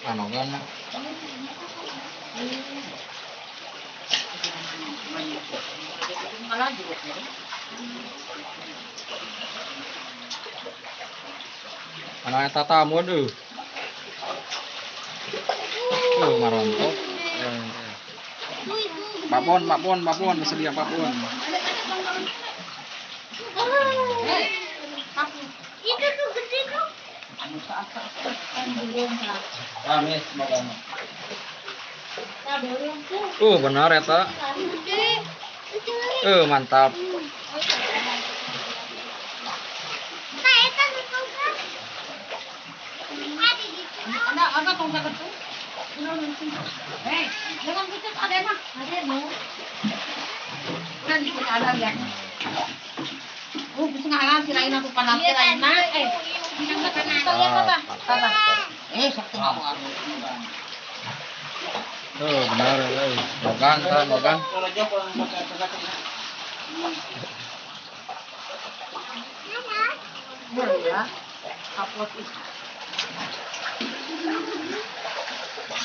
Ano kan? Anak tatamu tuh. Marontok. Pak Pon, sedia Pak Pon. Itu tuh gede tuh. Kamis makan. Nah, Benar eta. gede. Mantap. Nah, eta tuh kan. Ada tongkat itu. Jangan putus ada mah. Ada mau. Udah di sini ada ya. Bisa ngalah kirain aku panas kirain nah. Yang ke kanan ya, Tata. Sakti kamu aku. Benar makan. Ya, kapot itu.